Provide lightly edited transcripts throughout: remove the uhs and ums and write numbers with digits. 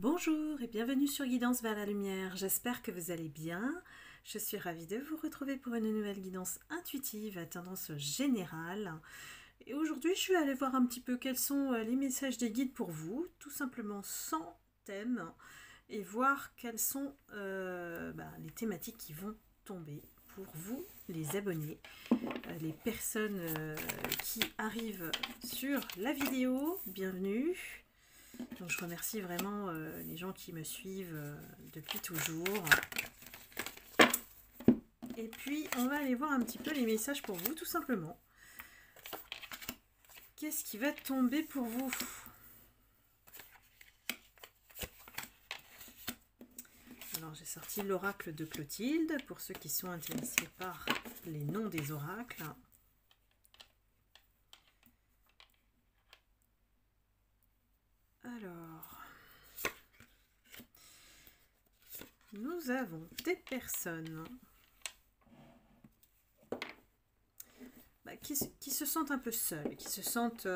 Bonjour et bienvenue sur Guidance vers la lumière, j'espère que vous allez bien. Je suis ravie de vous retrouver pour une nouvelle guidance intuitive à tendance générale. Et aujourd'hui, je vais aller voir un petit peu quels sont les messages des guides pour vous, tout simplement sans thème, et voir quelles sont les thématiques qui vont tomber pour vous, les abonnés, les personnes qui arrivent sur la vidéo. Bienvenue. Donc je remercie vraiment les gens qui me suivent depuis toujours. Et puis on va aller voir un petit peu les messages pour vous tout simplement. Qu'est-ce qui va tomber pour vous? Alors j'ai sorti l'oracle de Clotilde pour ceux qui sont intéressés par les noms des oracles. Alors, nous avons des personnes qui se sentent un peu seules, qui se sentent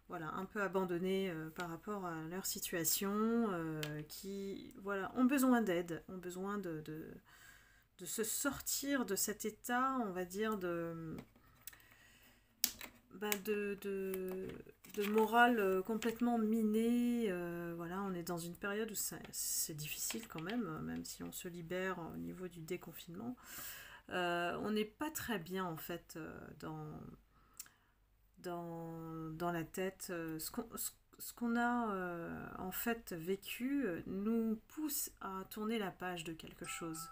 voilà, un peu abandonnées par rapport à leur situation, qui voilà, ont besoin d'aide, ont besoin de se sortir de cet état, on va dire, de morale complètement minée. Voilà, on est dans une période où c'est difficile quand même si on se libère au niveau du déconfinement. On n'est pas très bien en fait dans la tête. Ce qu'on a en fait vécu nous pousse à tourner la page de quelque chose.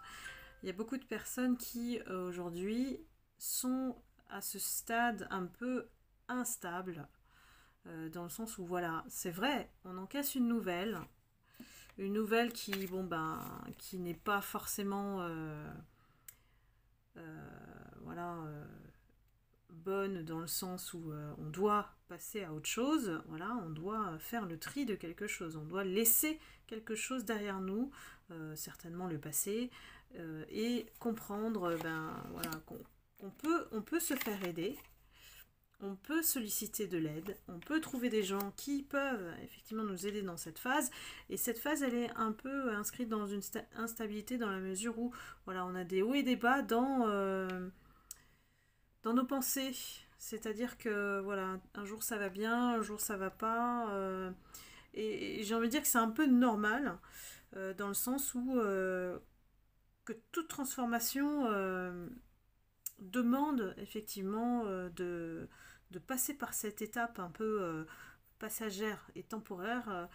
Il y a beaucoup de personnes qui aujourd'hui sont à ce stade un peu instable, dans le sens où voilà, c'est vrai, on encaisse une nouvelle qui, qui n'est pas forcément voilà, bonne dans le sens où on doit passer à autre chose, voilà, on doit faire le tri de quelque chose, on doit laisser quelque chose derrière nous, certainement le passé, et comprendre voilà, on peut se faire aider, on peut solliciter de l'aide, on peut trouver des gens qui peuvent effectivement nous aider dans cette phase, et cette phase elle est un peu inscrite dans une instabilité dans la mesure où voilà, on a des hauts et des bas dans nos pensées, c'est-à-dire que voilà, un jour ça va bien, un jour ça va pas, et j'ai envie de dire que c'est un peu normal, dans le sens où que toute transformation demande effectivement de passer par cette étape un peu passagère et temporaire.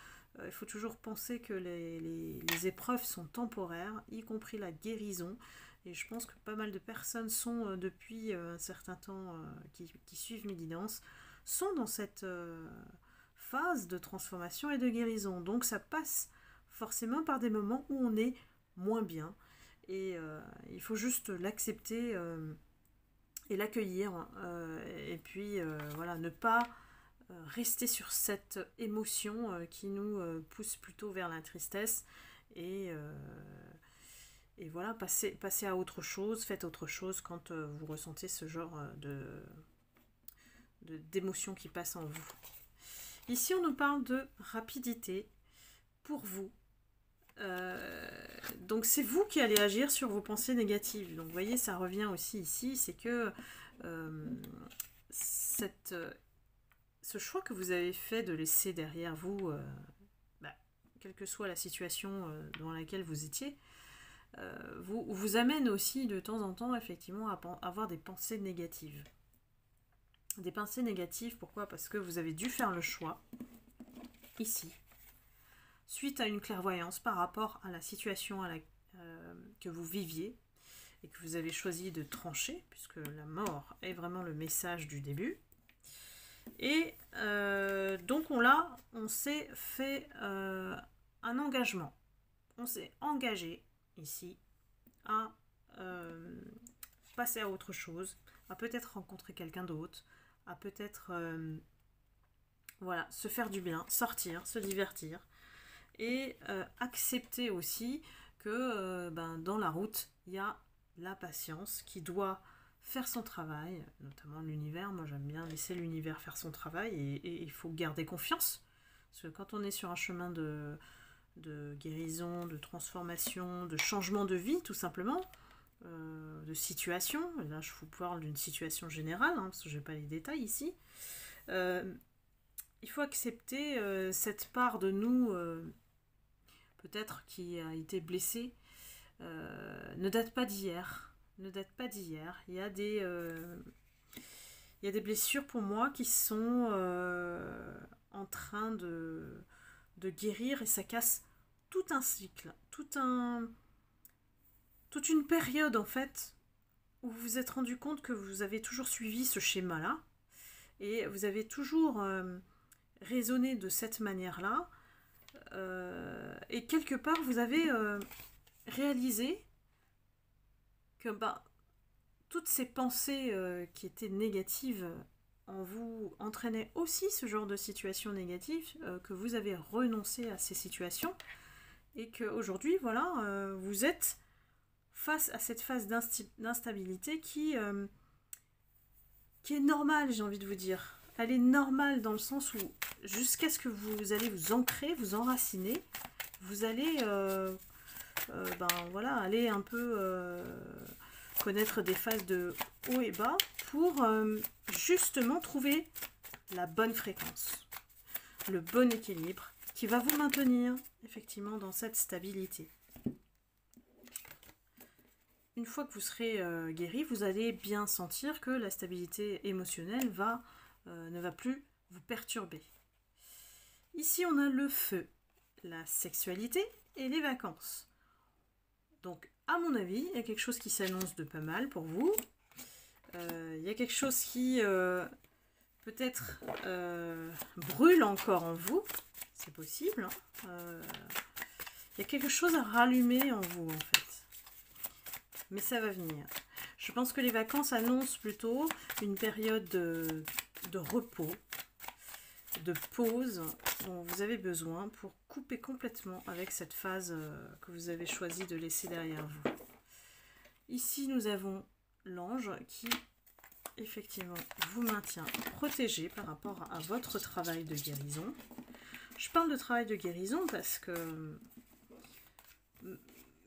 Il faut toujours penser que les épreuves sont temporaires, y compris la guérison. Et je pense que pas mal de personnes sont, depuis un certain temps, qui suivent mes guidances, sont dans cette phase de transformation et de guérison. Donc ça passe forcément par des moments où on est moins bien. Et il faut juste l'accepter et l'accueillir. Et puis voilà, ne pas rester sur cette émotion qui nous pousse plutôt vers la tristesse. Et voilà, passez à autre chose, faites autre chose quand vous ressentez ce genre d'émotion qui passe en vous. Ici, on nous parle de rapidité pour vous. Donc c'est vous qui allez agir sur vos pensées négatives. Donc vous voyez, ça revient aussi ici, c'est que ce choix que vous avez fait de laisser derrière vous, quelle que soit la situation dans laquelle vous étiez, vous amène aussi de temps en temps effectivement à avoir des pensées négatives. Des pensées négatives, pourquoi? Parce que vous avez dû faire le choix, ici, suite à une clairvoyance par rapport à la situation que vous viviez et que vous avez choisi de trancher, puisque la mort est vraiment le message du début. Et donc on s'est fait un engagement. On s'est engagé ici à passer à autre chose, à peut-être rencontrer quelqu'un d'autre, à peut-être voilà, se faire du bien, sortir, se divertir, et accepter aussi que dans la route, il y a la patience qui doit faire son travail, notamment l'univers. Moi j'aime bien laisser l'univers faire son travail, et il faut garder confiance, parce que quand on est sur un chemin de de guérison, de transformation, de changement de vie tout simplement, de situation. Et là je vous parle d'une situation générale, hein, parce que je n'ai pas les détails ici. Il faut accepter cette part de nous, peut-être qui a été blessée, ne date pas d'hier. Ne date pas d'hier. Il y a des blessures pour moi qui sont en train de guérir, et ça casse tout un cycle, toute une période en fait où vous vous êtes rendu compte que vous avez toujours suivi ce schéma-là et vous avez toujours raisonné de cette manière-là, et quelque part vous avez réalisé que toutes ces pensées qui étaient négatives en vous entraînaient aussi ce genre de situation négative, que vous avez renoncé à ces situations et qu'aujourd'hui, voilà, vous êtes face à cette phase d'instabilité qui est normale, j'ai envie de vous dire. Elle est normale dans le sens où jusqu'à ce que vous allez vous ancrer, vous enraciner, vous allez voilà, aller un peu connaître des phases de haut et bas pour justement trouver la bonne fréquence, le bon équilibre qui va vous maintenir effectivement dans cette stabilité. Une fois que vous serez guéri, vous allez bien sentir que la stabilité émotionnelle ne va plus vous perturber. Ici, on a le feu, la sexualité et les vacances. Donc, à mon avis, il y a quelque chose qui s'annonce de pas mal pour vous. Il y a quelque chose qui peut-être brûle encore en vous. C'est possible. Il y a quelque chose à rallumer en vous, en fait. Mais ça va venir. Je pense que les vacances annoncent plutôt une période de repos, de pause dont vous avez besoin pour couper complètement avec cette phase que vous avez choisi de laisser derrière vous. Ici, nous avons l'ange qui, effectivement, vous maintient protégé par rapport à votre travail de guérison. Je parle de travail de guérison parce que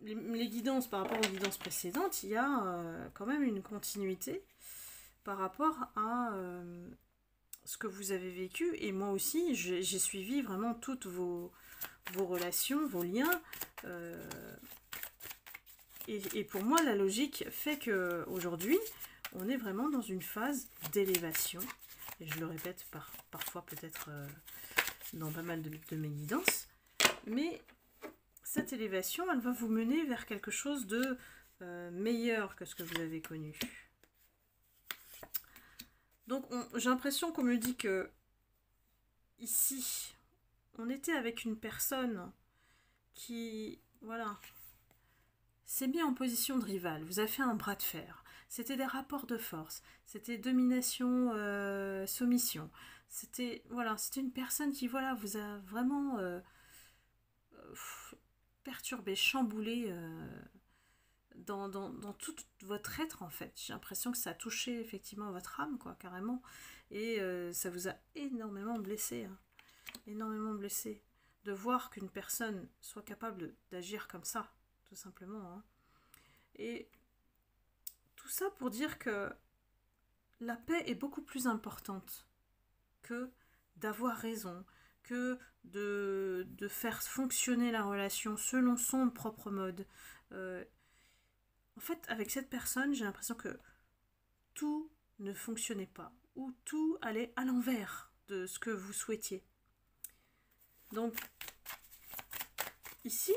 les guidances, par rapport aux guidances précédentes, il y a quand même une continuité par rapport à ce que vous avez vécu. Et moi aussi, j'ai suivi vraiment toutes vos relations, vos liens. Et pour moi, la logique fait qu'aujourd'hui, on est vraiment dans une phase d'élévation. Et je le répète parfois peut-être dans pas mal de mes guidances. Mais cette élévation, elle va vous mener vers quelque chose de meilleur que ce que vous avez connu. Donc j'ai l'impression qu'on me dit que ici, on était avec une personne qui, voilà, s'est mis en position de rival, vous a fait un bras de fer. C'était des rapports de force, c'était domination, soumission. C'était une personne qui vous a vraiment perturbé, chamboulé dans tout votre être en fait. J'ai l'impression que ça a touché effectivement votre âme, quoi, carrément. Et ça vous a énormément blessé. Hein. Énormément blessé. De voir qu'une personne soit capable d'agir comme ça, tout simplement. Hein. Et tout ça pour dire que la paix est beaucoup plus importante que d'avoir raison, que de faire fonctionner la relation selon son propre mode. En fait, avec cette personne, j'ai l'impression que tout ne fonctionnait pas, ou tout allait à l'envers de ce que vous souhaitiez. Donc, ici,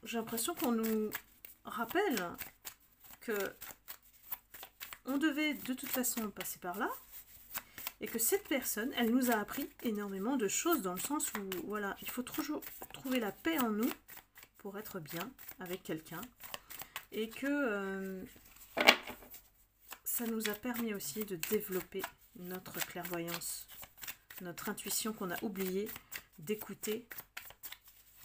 j'ai l'impression qu'on nous rappelle que on devait de toute façon passer par là, et que cette personne, elle nous a appris énormément de choses, dans le sens où, voilà, il faut toujours trouver la paix en nous pour être bien avec quelqu'un, et que ça nous a permis aussi de développer notre clairvoyance, notre intuition qu'on a oublié d'écouter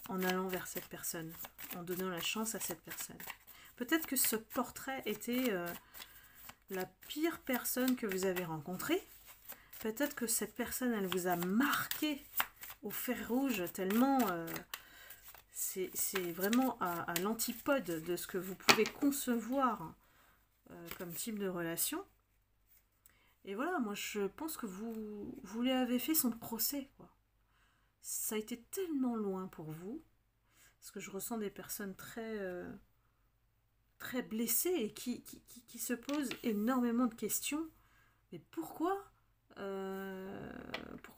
en allant vers cette personne, en donnant la chance à cette personne. Peut-être que ce portrait était la pire personne que vous avez rencontrée. Peut-être que cette personne, elle vous a marqué fer rouge, tellement c'est vraiment à l'antipode de ce que vous pouvez concevoir comme type de relation. Et voilà, moi je pense que vous lui avez fait son procès, quoi. Ça a été tellement loin pour vous, parce que je ressens des personnes très blessées et qui se posent énormément de questions. Mais pourquoi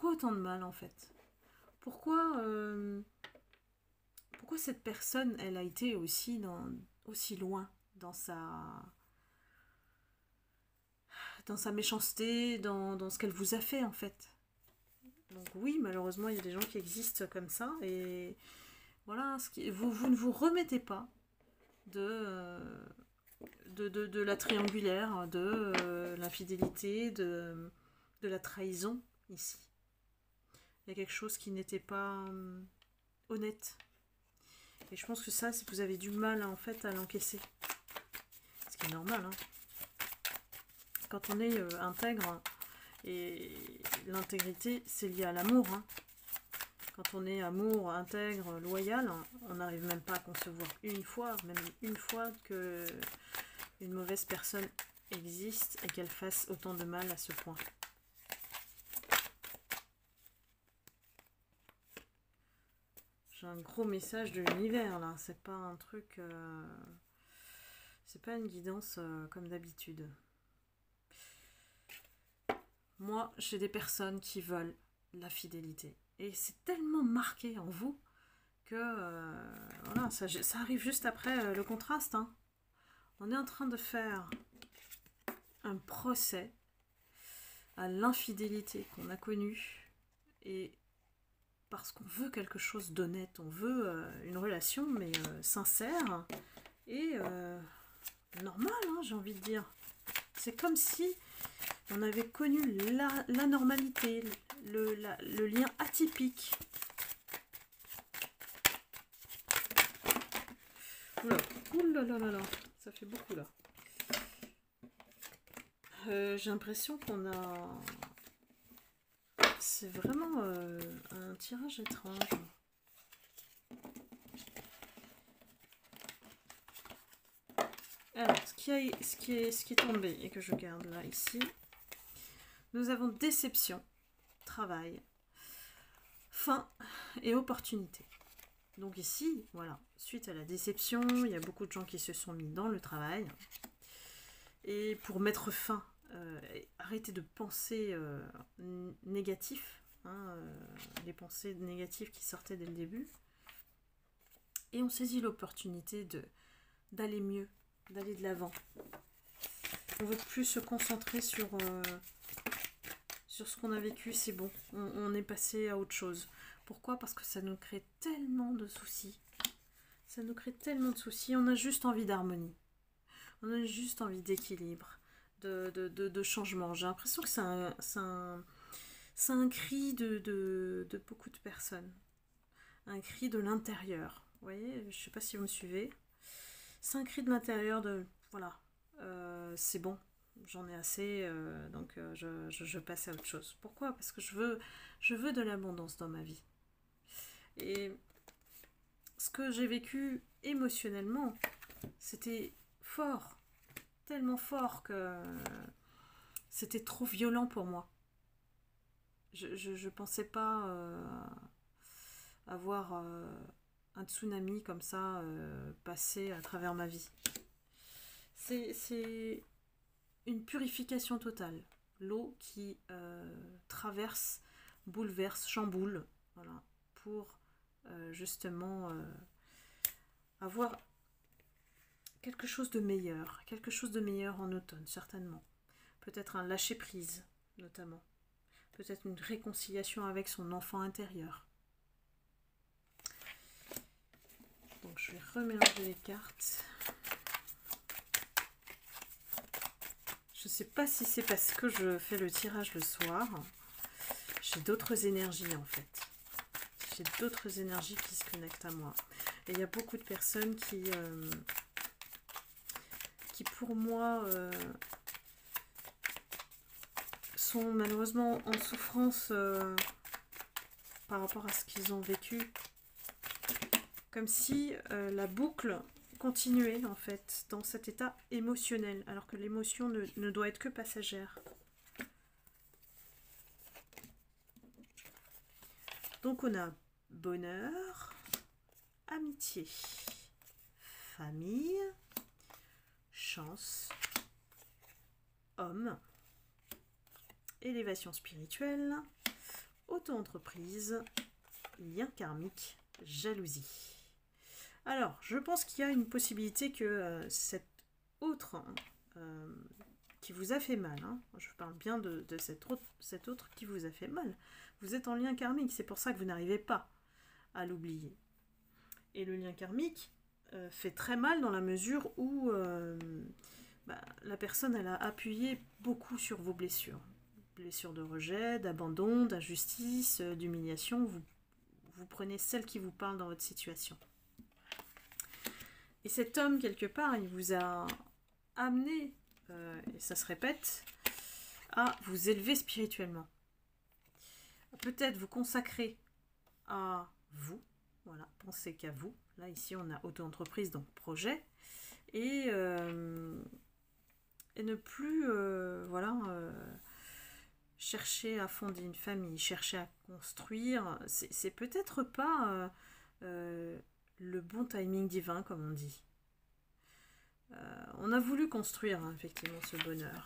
autant de mal en fait? Pourquoi cette personne, elle a été aussi loin dans sa méchanceté, dans ce qu'elle vous a fait en fait? Donc oui, malheureusement, il y a des gens qui existent comme ça. Et voilà, vous ne vous remettez pas de la triangulaire, de l'infidélité, de la trahison ici. Il y a quelque chose qui n'était pas honnête. Et je pense que ça, vous avez du mal en fait à l'encaisser. Ce qui est normal. Hein. Quand on est intègre, et l'intégrité, c'est lié à l'amour. Hein. Quand on est amour, intègre, loyal, on n'arrive même pas à concevoir même une fois que une mauvaise personne existe et qu'elle fasse autant de mal à ce point. J'ai un gros message de l'univers là, c'est pas un truc, c'est pas une guidance comme d'habitude. Moi, j'ai des personnes qui veulent la fidélité. Et c'est tellement marqué en vous que voilà, ça arrive juste après le contraste. Hein. On est en train de faire un procès à l'infidélité qu'on a connue. Et parce qu'on veut quelque chose d'honnête, on veut une relation, mais sincère et normale, hein, j'ai envie de dire. C'est comme si on avait connu la normalité, le lien atypique. Oula, ça fait beaucoup là. J'ai l'impression qu'on a... C'est vraiment un tirage étrange. Alors, ce qui est tombé et que je garde là, ici, nous avons déception, travail, fin et opportunité. Donc ici, voilà, suite à la déception, il y a beaucoup de gens qui se sont mis dans le travail. Et pour mettre fin, arrêter de penser négatif, hein, les pensées négatives qui sortaient dès le début. Et on saisit l'opportunité d'aller mieux, d'aller de l'avant. On ne veut plus se concentrer sur ce qu'on a vécu, c'est bon. On est passé à autre chose. Pourquoi? Parce que ça nous crée tellement de soucis. Ça nous crée tellement de soucis. On a juste envie d'harmonie. On a juste envie d'équilibre, de changement. J'ai l'impression que c'est un cri de beaucoup de personnes. Un cri de l'intérieur. Vous voyez, je ne sais pas si vous me suivez. C'est un cri de l'intérieur de... Voilà, c'est bon. J'en ai assez, donc je passe à autre chose. Pourquoi? Parce que je veux de l'abondance dans ma vie. Et ce que j'ai vécu émotionnellement, c'était fort, tellement fort que c'était trop violent pour moi. Je pensais pas avoir un tsunami comme ça passer à travers ma vie. C'est une purification totale. L'eau qui traverse, bouleverse, chamboule, voilà, pour justement avoir quelque chose de meilleur en automne, certainement. Peut-être un lâcher-prise, notamment. Peut-être une réconciliation avec son enfant intérieur. Donc je vais remélanger les cartes. Je ne sais pas si c'est parce que je fais le tirage le soir. J'ai d'autres énergies en fait. J'ai d'autres énergies qui se connectent à moi. Et il y a beaucoup de personnes qui pour moi sont malheureusement en souffrance par rapport à ce qu'ils ont vécu. Comme si la boucle continuait en fait dans cet état émotionnel, alors que l'émotion ne doit être que passagère. Donc on a bonheur, amitié, famille, chance, homme, élévation spirituelle, auto-entreprise, lien karmique, jalousie. Alors, je pense qu'il y a une possibilité que cette autre qui vous a fait mal, hein, je parle bien de cet autre qui vous a fait mal, vous êtes en lien karmique, c'est pour ça que vous n'arrivez pas à l'oublier. Et le lien karmique fait très mal dans la mesure où la personne elle a appuyé beaucoup sur vos blessures. Blessures de rejet, d'abandon, d'injustice, d'humiliation, vous prenez celle qui vous parle dans votre situation. Et cet homme, quelque part, il vous a amené, et ça se répète, à vous élever spirituellement. Peut-être vous consacrer à vous, voilà, pensez qu'à vous. Là, ici, on a auto-entreprise, donc projet. Et ne plus, chercher à fonder une famille, chercher à construire. C'est peut-être pas le bon timing divin, comme on dit. On a voulu construire, hein, effectivement, ce bonheur.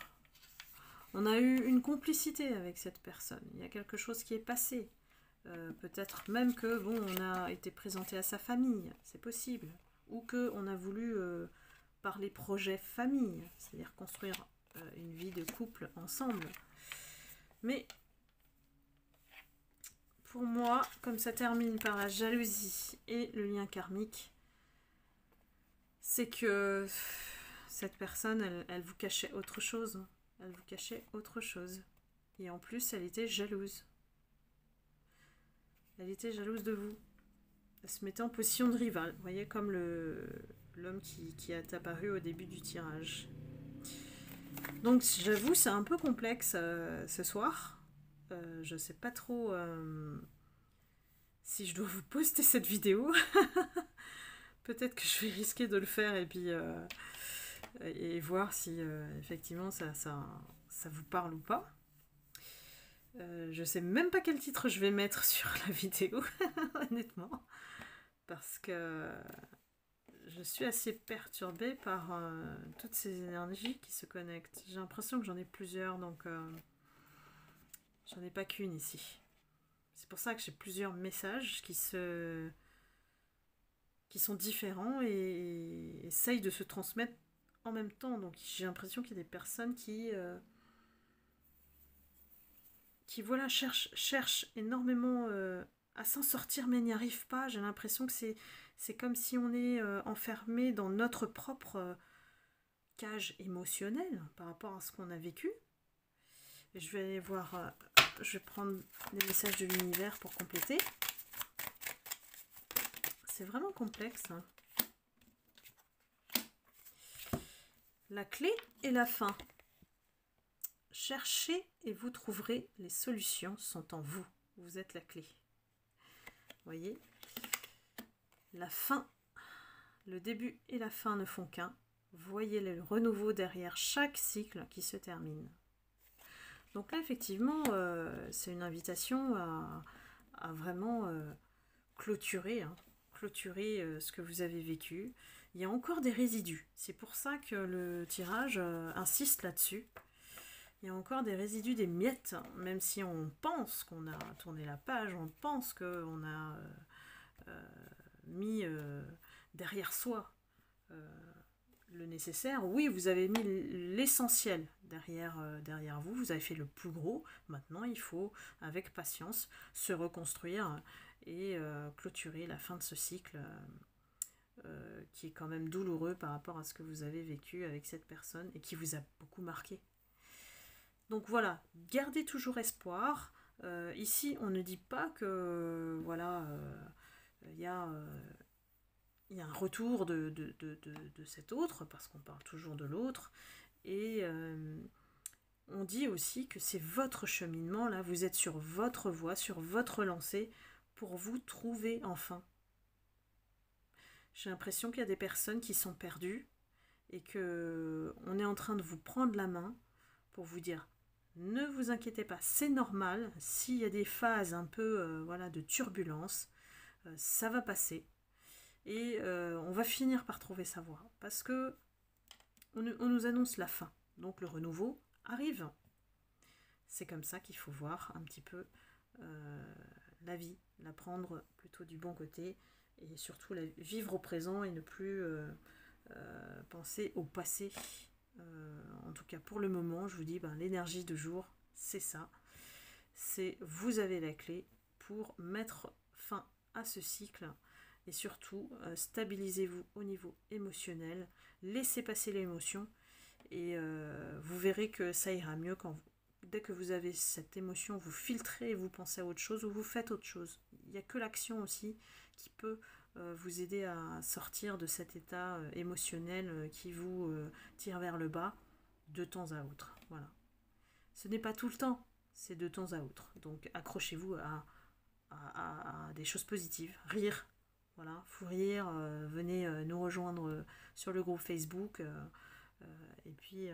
On a eu une complicité avec cette personne. Il y a quelque chose qui est passé. Peut-être même que, bon, on a été présenté à sa famille, c'est possible. Ou qu'on a voulu parler projet famille, c'est-à-dire construire une vie de couple ensemble. Mais pour moi, comme ça termine par la jalousie et le lien karmique, c'est que cette personne, elle vous cachait autre chose. Elle vous cachait autre chose. Et en plus, elle était jalouse. Elle était jalouse de vous. Elle se mettait en position de rival. Vous voyez, comme l'homme qui est apparu au début du tirage. Donc, j'avoue, c'est un peu complexe ce soir. Je sais pas trop si je dois vous poster cette vidéo. Peut-être que je vais risquer de le faire et puis et voir si effectivement ça vous parle ou pas. Je sais même pas quel titre je vais mettre sur la vidéo, honnêtement, parce que je suis assez perturbée par toutes ces énergies qui se connectent. J'ai l'impression que j'en ai plusieurs, donc j'en ai pas qu'une ici. C'est pour ça que j'ai plusieurs messages qui sont différents et essayent de se transmettre en même temps. Donc j'ai l'impression qu'il y a des personnes qui voilà, cherchent énormément à s'en sortir mais n'y arrivent pas. J'ai l'impression que c'est comme si on est enfermé dans notre propre cage émotionnelle par rapport à ce qu'on a vécu. Et je vais aller voir, je vais prendre les messages de l'univers pour compléter. C'est vraiment complexe. Hein. La clé et la fin. Cherchez et vous trouverez. Les solutions sont en vous. Vous êtes la clé. Voyez ? La fin, le début et la fin ne font qu'un. Voyez le renouveau derrière chaque cycle qui se termine. Donc là, effectivement, c'est une invitation à vraiment clôturer, hein. Clôturer ce que vous avez vécu. Il y a encore des résidus. C'est pour ça que le tirage insiste là-dessus. Il y a encore des résidus, des miettes, même si on pense qu'on a tourné la page, on pense qu'on a mis derrière soi le nécessaire. Oui, vous avez mis l'essentiel derrière vous, vous avez fait le plus gros. Maintenant, il faut, avec patience, se reconstruire et clôturer la fin de ce cycle qui est quand même douloureux par rapport à ce que vous avez vécu avec cette personne et qui vous a beaucoup marqué. Donc voilà, gardez toujours espoir. Ici, on ne dit pas que voilà, il y a un retour de cet autre, parce qu'on parle toujours de l'autre. Et on dit aussi que c'est votre cheminement, là, vous êtes sur votre voie, sur votre lancée. pour vous trouver enfin. J'ai l'impression qu'il y a des personnes qui sont perdues et que on est en train de vous prendre la main pour vous dire ne vous inquiétez pas, c'est normal, s'il y a des phases un peu voilà, de turbulence, ça va passer et on va finir par trouver sa voie parce que on nous annonce la fin, donc le renouveau arrive. C'est comme ça qu'il faut voir un petit peu la vie, la prendre plutôt du bon côté et surtout vivre au présent et ne plus penser au passé. En tout cas pour le moment, je vous dis, l'énergie de jour, c'est ça. C'est vous avez la clé pour mettre fin à ce cycle et surtout stabilisez-vous au niveau émotionnel, laissez passer l'émotion et vous verrez que ça ira mieux dès que vous avez cette émotion, vous filtrez et vous pensez à autre chose ou vous faites autre chose. Il n'y a que l'action aussi qui peut vous aider à sortir de cet état émotionnel qui vous tire vers le bas de temps à autre. Voilà. Ce n'est pas tout le temps, c'est de temps à autre. Donc accrochez-vous à des choses positives. Rire, voilà, faut rire, venez nous rejoindre sur le groupe Facebook. Et puis,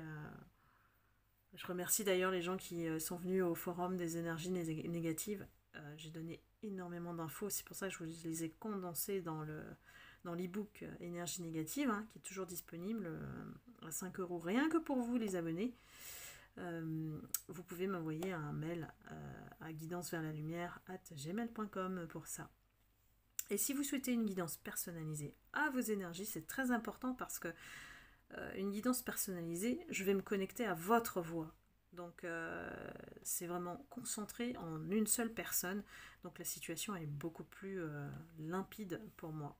je remercie d'ailleurs les gens qui sont venus au forum des énergies négatives. J'ai donné énormément d'infos, c'est pour ça que je vous les ai condensées dans l'e-book Énergie négative, qui est toujours disponible à 5 € rien que pour vous les abonnés. Vous pouvez m'envoyer un mail à guidanceverslalumière@gmail.com pour ça. Et si vous souhaitez une guidance personnalisée à vos énergies, c'est très important parce que une guidance personnalisée, je vais me connecter à votre voix. Donc c'est vraiment concentré en une seule personne. Donc la situation est beaucoup plus limpide pour moi.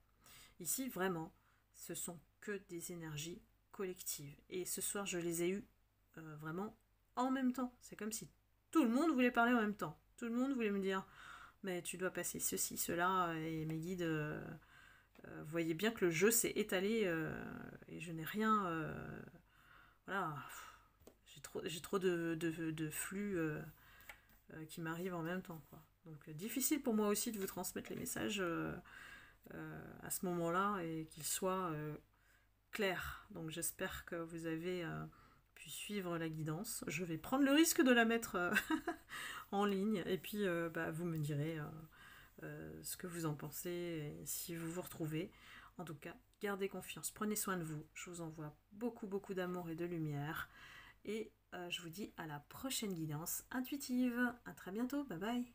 Ici, vraiment, ce sont que des énergies collectives. Et ce soir, je les ai eues vraiment en même temps. C'est comme si tout le monde voulait parler en même temps. Tout le monde voulait me dire mais tu dois passer ceci, cela, et mes guides voyaient bien que le jeu s'est étalé et je n'ai rien. Voilà, j'ai trop de flux qui m'arrivent en même temps, quoi. Donc difficile pour moi aussi de vous transmettre les messages à ce moment-là et qu'ils soient clairs. Donc j'espère que vous avez pu suivre la guidance. Je vais prendre le risque de la mettre en ligne et puis vous me direz ce que vous en pensez et si vous vous retrouvez. En tout cas, gardez confiance, prenez soin de vous. Je vous envoie beaucoup d'amour et de lumière. Et je vous dis à la prochaine guidance intuitive. À très bientôt, bye bye.